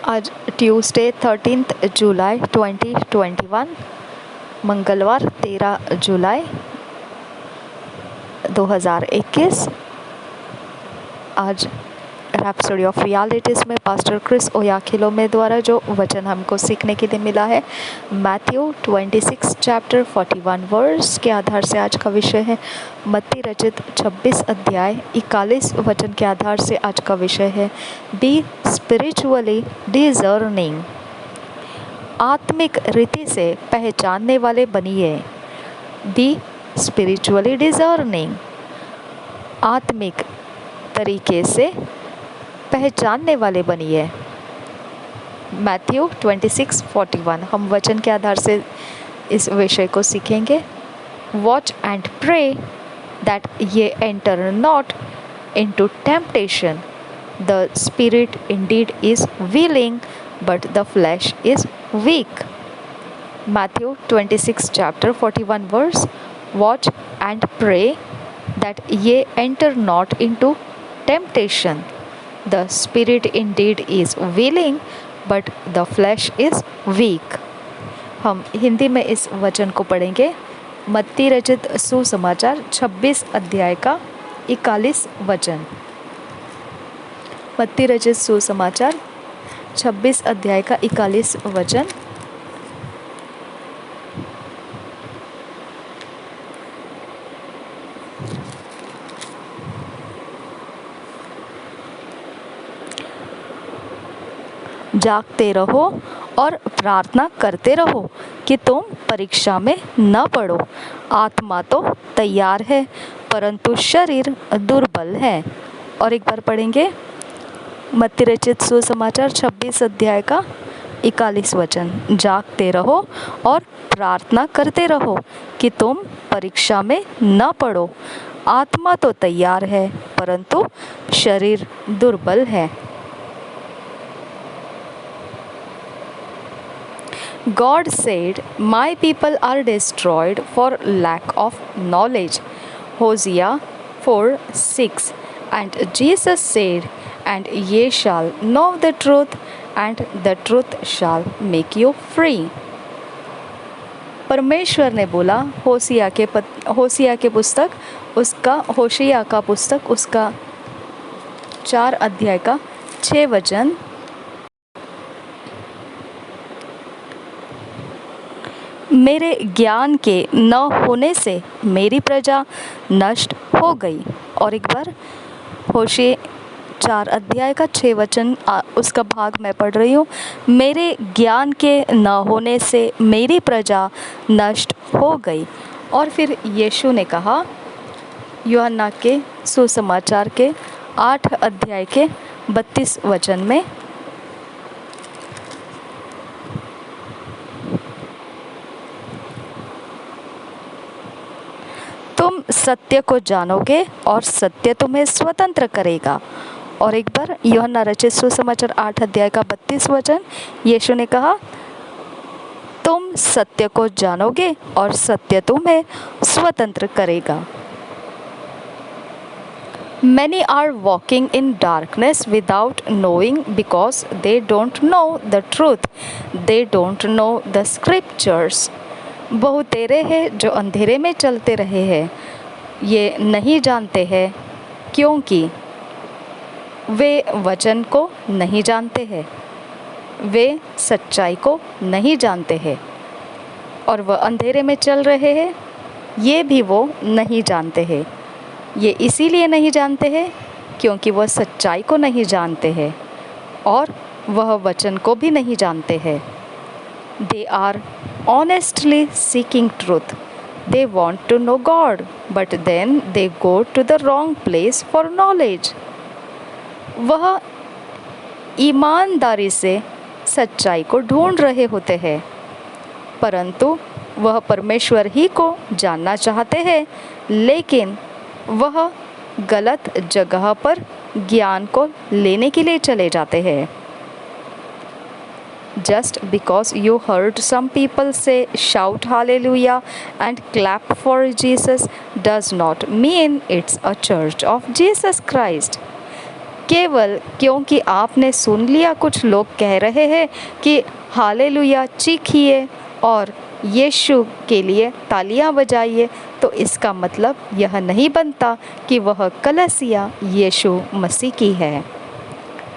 आज ट्यूसडे 13 जुलाई 2021, मंगलवार 13 जुलाई 2021। आज रैप्सोडी ऑफ रियलिटीज़ में पास्टर क्रिस ओयाखिलोमे द्वारा जो वचन हमको सीखने के लिए मिला है, मैथ्यू 26 चैप्टर 41 वर्स के आधार से आज का विषय है। मत्ती रचित 26 अध्याय 41 वचन के आधार से आज का विषय है, बी स्पिरिचुअली डिजर्निंग। आत्मिक रीति से पहचानने वाले बनिए। बी स्पिरिचुअली डिजर्निंग, आत्मिक तरीके से पहचानने वाले बनिए। मैथ्यू 26:41 हम वचन के आधार से इस विषय को सीखेंगे। Watch and pray that ye enter not into temptation, the spirit indeed is willing but the flesh is weak. Matthew 26 chapter 41 verse, watch and pray that ye enter not into temptation. The spirit indeed is willing, but the flesh is weak. हम हिंदी में इस वचन को पढ़ेंगे। मत्ती रचित सुसमाचार 26 अध्याय का 41 वचन। मत्ती रचित सुसमाचार 26 अध्याय का 41 वचन। जागते रहो और प्रार्थना करते रहो कि तुम परीक्षा में न पड़ो। आत्मा तो तैयार है परंतु शरीर दुर्बल है। और एक बार पढ़ेंगे, मत्ती रचित सुसमाचार 26 अध्याय का 41 वचन। जागते रहो और प्रार्थना करते रहो कि तुम परीक्षा में न पड़ो। आत्मा तो तैयार है परंतु शरीर दुर्बल है। God said, "My people are destroyed for lack of knowledge." Hosea 4:6. And Jesus said, "And ye shall know the truth, and the truth shall make you free." परमेश्वर ने बोला, होशिया के पुस्तक उसका होशिया का पुस्तक उसका 4 अध्याय का 6 वचन, मेरे ज्ञान के न होने से मेरी प्रजा नष्ट हो गई। और एक बार होशे 4 अध्याय का 6 वचन उसका भाग मैं पढ़ रही हूँ। मेरे ज्ञान के न होने से मेरी प्रजा नष्ट हो गई। और फिर यीशु ने कहा यूहन्ना के सुसमाचार के 8 अध्याय के 32 वचन में, तुम सत्य को जानोगे और सत्य तुम्हें स्वतंत्र करेगा। और एक बार यूहन्ना रचित सुसमाचार 8 अध्याय का 32 वचन, यीशु ने कहा तुम सत्य को जानोगे और सत्य तुम्हें स्वतंत्र करेगा। Many are walking in darkness without knowing because they don't know the truth. They don't know the scriptures. बहुतेरे हैं जो अंधेरे में चलते रहे हैं, ये नहीं जानते हैं क्योंकि वे वचन को नहीं जानते हैं। वे सच्चाई को नहीं जानते हैं और वह अंधेरे में चल रहे हैं, ये भी वो नहीं जानते हैं। ये इसीलिए नहीं जानते हैं क्योंकि वह सच्चाई को नहीं जानते हैं और वह वचन को भी नहीं जानते हैं। They are honestly seeking truth. They want to know God, but then they go to the wrong place for knowledge. वह ईमानदारी से सच्चाई को ढूंढ रहे होते हैं परंतु वह परमेश्वर ही को जानना चाहते हैं, लेकिन वह गलत जगह पर ज्ञान को लेने के लिए चले जाते हैं। Just because you heard some people say shout hallelujah and clap for Jesus does not mean it's a church of Jesus Christ. केवल क्योंकि आपने सुन लिया कुछ लोग कह रहे हैं कि हालेलुया चीखिए और यीशु के लिए तालियां बजाइए, तो इसका मतलब यह नहीं बनता कि वह कलीसिया यीशु मसीह की है।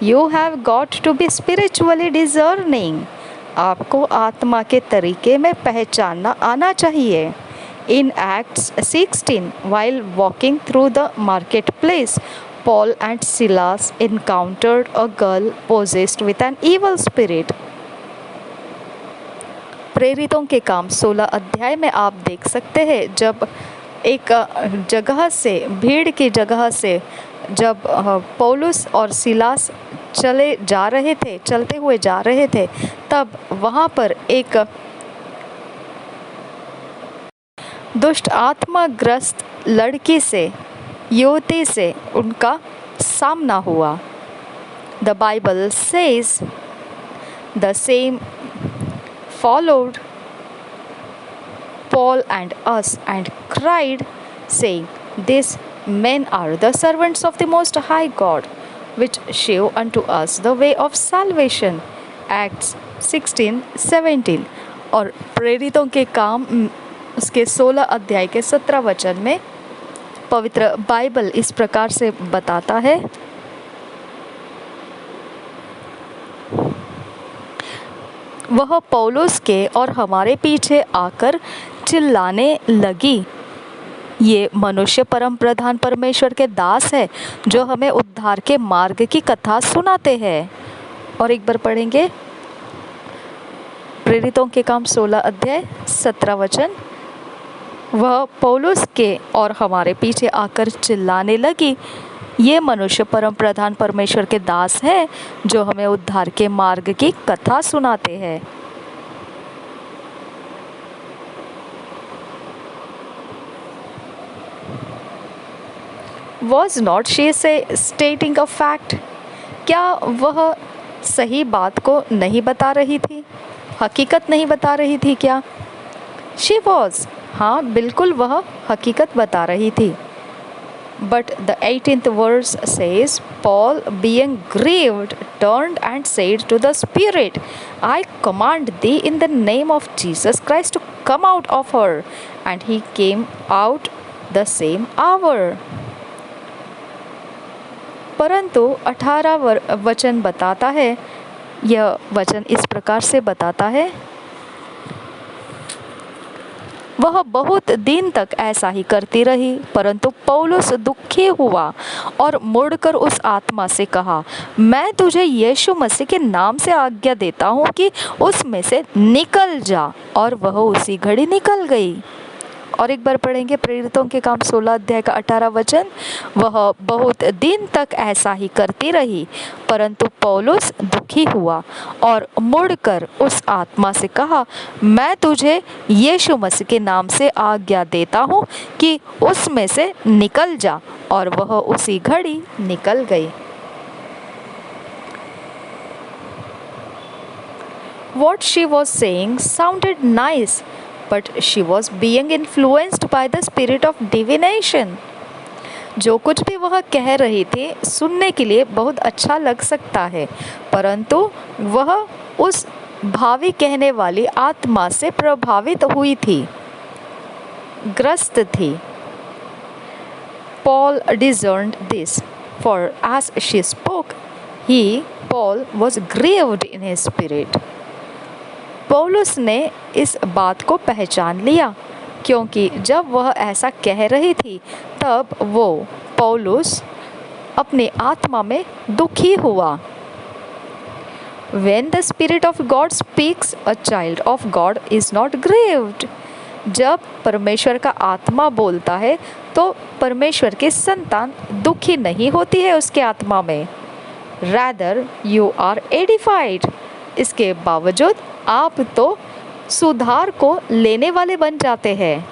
You have got to be spiritually discerning. आपको आत्मा के तरीके में पहचानना आना चाहिए। In Acts 16, while walking through the marketplace, Paul and Silas encountered a girl possessed with an evil spirit. प्रेरितों के काम 16 अध्याय में आप देख सकते हैं, जब एक जगह से, भीड़ की जगह से जब पौलुस और सिलास चलते हुए जा रहे थे, तब वहाँ पर एक दुष्ट आत्माग्रस्त लड़की से, युवती से उनका सामना हुआ। The Bible says the same followed Paul and us and cried, saying, These men are the servants of the Most High God, which shew unto us the way of salvation. Acts 16:17। और प्रेरितों के काम उसके 16 अध्याय के 17 वचन में पवित्र बाइबल इस प्रकार से बताता है, वह पौलुस के और हमारे पीछे आकर चिल्लाने लगी, ये मनुष्य परम प्रधान परमेश्वर के दास है, जो हमें उद्धार के मार्ग की कथा सुनाते हैं। और एक बार पढ़ेंगे प्रेरितों के काम 16 अध्याय 17 वचन। वह पौलुस के और हमारे पीछे आकर चिल्लाने लगी, ये मनुष्य परम प्रधान परमेश्वर के दास है, जो हमें उद्धार के मार्ग की कथा सुनाते हैं। Was not she stating a fact? क्या वह सही बात को नहीं बता रही थी, हकीकत नहीं बता रही थी क्या? She was, हाँ बिल्कुल वह हकीकत बता रही थी। But the 18th verse says, Paul, being grieved, turned and said to the Spirit, I command thee in the name of Jesus Christ to come out of her. And he came out the same hour. परंतु 18 वचन बताता है, यह वचन इस प्रकार से बताता है, वह बहुत दिन तक ऐसा ही करती रही, परंतु पौलुस दुखी हुआ और मुड़कर उस आत्मा से कहा, मैं तुझे यीशु मसीह के नाम से आज्ञा देता हूँ कि उसमें से निकल जा, और वह उसी घड़ी निकल गई। और एक बार पढ़ेंगे प्रेरितों के काम 16 अध्याय का 18 वचन। वह बहुत दिन तक ऐसा ही करती रही, परंतु पौलुस दुखी हुआ और मुड़कर उस आत्मा से कहा, मैं तुझे यीशु मसीह के नाम से आज्ञा देता हूँ कि उसमें से निकल जा, और वह उसी घड़ी निकल गई। What she was saying sounded nice, but she was being influenced by the spirit of divination. जो कुछ भी वह कह रही थी सुनने के लिए बहुत अच्छा लग सकता है, परंतु वह उस भावी कहने वाली आत्मा से प्रभावित हुई थी, ग्रस्त थी। Paul discerned this, for as she spoke, Paul was grieved in his spirit. पौलुस ने इस बात को पहचान लिया, क्योंकि जब वह ऐसा कह रही थी तब वो पौलुस अपनी आत्मा में दुखी हुआ। When the Spirit of God speaks, a child of God is not grieved. जब परमेश्वर का आत्मा बोलता है तो परमेश्वर की संतान दुखी नहीं होती है उसके आत्मा में। Rather, you are edified. इसके बावजूद आप तो सुधार को लेने वाले बन जाते हैं।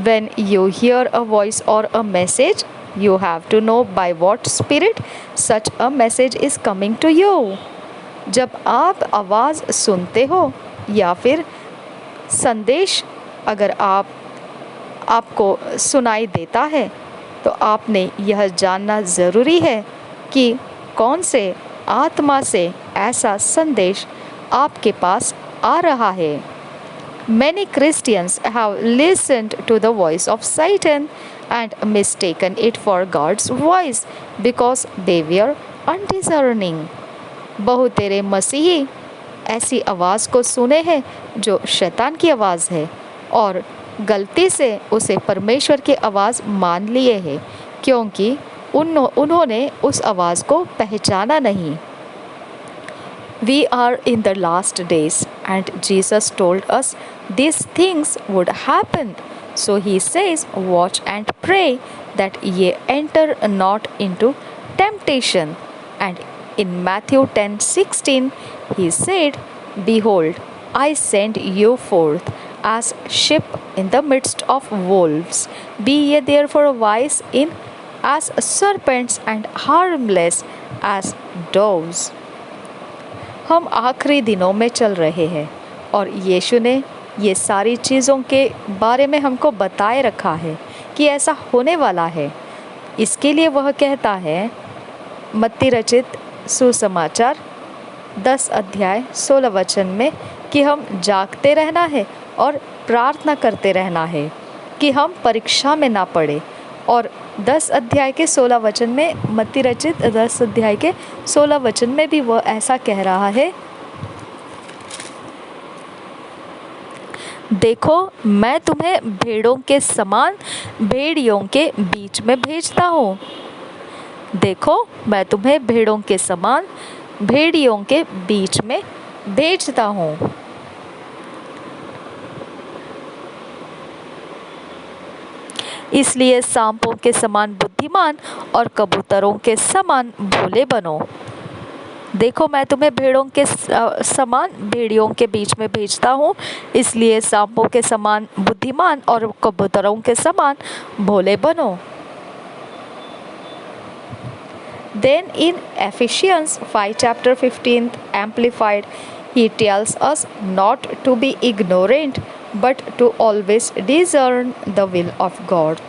When you hear a voice or a message, you have to know by what spirit such a message is coming to you. जब आप आवाज़ सुनते हो या फिर संदेश अगर आपको सुनाई देता है, तो आपने यह जानना ज़रूरी है कि कौन से आत्मा से ऐसा संदेश आपके पास आ रहा है। Many Christians have listened to the voice of Satan and mistaken it for God's voice because they were undiscerning. बहुतेरे मसीही ऐसी आवाज़ को सुने हैं जो शैतान की आवाज़ है और गलती से उसे परमेश्वर की आवाज़ मान लिए हैं क्योंकि उन्होंने उस आवाज़ को पहचाना नहीं। We are in the last days and Jesus told us these things would happen. So he says, watch and pray that ye enter not into temptation. And in Matthew 10:16 he said, behold, I send you forth as sheep in the midst of wolves. Be ye therefore wise in as serpents and harmless as doves. हम आखिरी दिनों में चल रहे हैं और यीशु ने ये सारी चीज़ों के बारे में हमको बताए रखा है कि ऐसा होने वाला है। इसके लिए वह कहता है मत्ती रचित सुसमाचार 10 अध्याय 16 वचन में कि हम जागते रहना है और प्रार्थना करते रहना है कि हम परीक्षा में ना पड़े। और 10 अध्याय के 16 वचन में मत्ती रचित 10 अध्याय के 16 वचन में भी वह ऐसा कह रहा है, देखो मैं तुम्हें भेड़ों के समान भेड़ियों के बीच में भेजता हूँ। देखो मैं तुम्हें भेड़ों के समान भेड़ियों के बीच में भेजता हूँ। इसलिए सांपों के समान बुद्धिमान और कबूतरों के समान भोले बनो। देखो मैं तुम्हें भेड़ों के समान भेड़ियों के बीच में भेजता हूँ, इसलिए सांपों के समान बुद्धिमान और कबूतरों के समान भोले बनो। Then in Ephesians 5 chapter 15 amplified he tells us not to be ignorant but to always discern the will of God.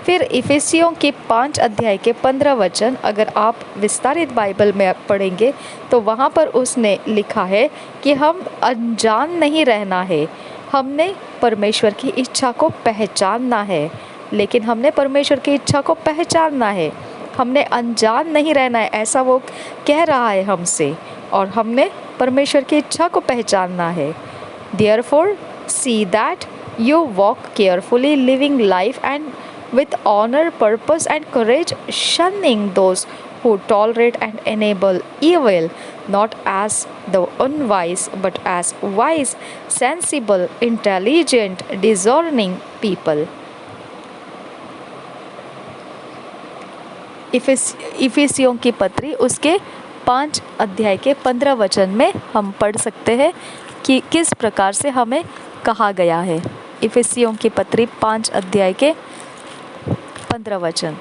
फिर इफिसियों के 5 अध्याय के 15 वचन अगर आप विस्तारित बाइबल में पढ़ेंगे तो वहाँ पर उसने लिखा है कि हम अनजान नहीं रहना है, हमने परमेश्वर की इच्छा को पहचानना है। लेकिन हमने परमेश्वर की इच्छा को पहचानना है, हमने अनजान नहीं रहना है, ऐसा वो कह रहा है हमसे, और हमने परमेश्वर की इच्छा को पहचानना है। Therefore, see that you walk carefully, living life and with honor, purpose and courage, shunning those who tolerate and enable evil, not as the unwise, but as wise, sensible, intelligent, discerning people. इफिसियों की पत्री उसके 5 अध्याय के 15 वचन में हम पढ़ सकते हैं कि किस प्रकार से हमें कहा गया है। इफिसियों की पत्री 5 अध्याय के 15 वचन,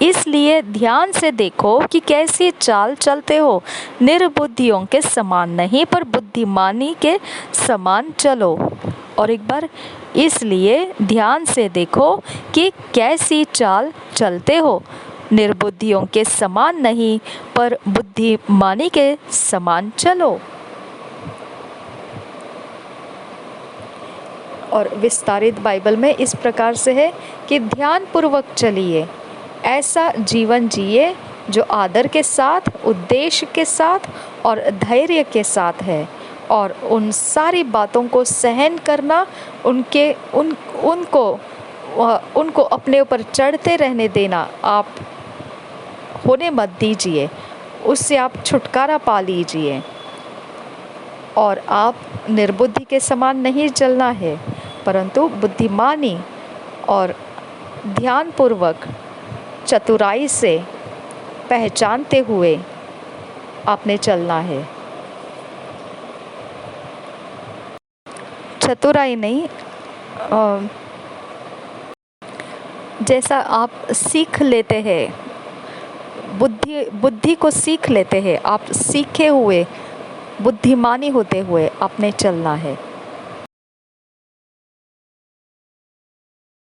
इसलिए ध्यान से देखो कि कैसी चाल चलते हो, निर्बुद्धियों के समान नहीं पर बुद्धिमानी के समान चलो। और एक बार, इसलिए ध्यान से देखो कि कैसी चाल चलते हो, निर्बुद्धियों के समान नहीं पर बुद्धिमानी के समान चलो। और विस्तारित बाइबल में इस प्रकार से है कि ध्यानपूर्वक चलिए, ऐसा जीवन जिए जो आदर के साथ, उद्देश्य के साथ और धैर्य के साथ है, और उन सारी बातों को सहन करना, उनको अपने ऊपर चढ़ते रहने देना आप होने मत दीजिए, उससे आप छुटकारा पा लीजिए। और आप निर्बुद्धि के समान नहीं चलना है परंतु बुद्धिमानी और ध्यानपूर्वक चतुराई से पहचानते हुए आपने चलना है। चतुराई नहीं, जैसा आप सीख लेते हैं, बुद्धि को सीख लेते हैं, आप सीखे हुए बुद्धिमानी होते हुए आपने चलना है।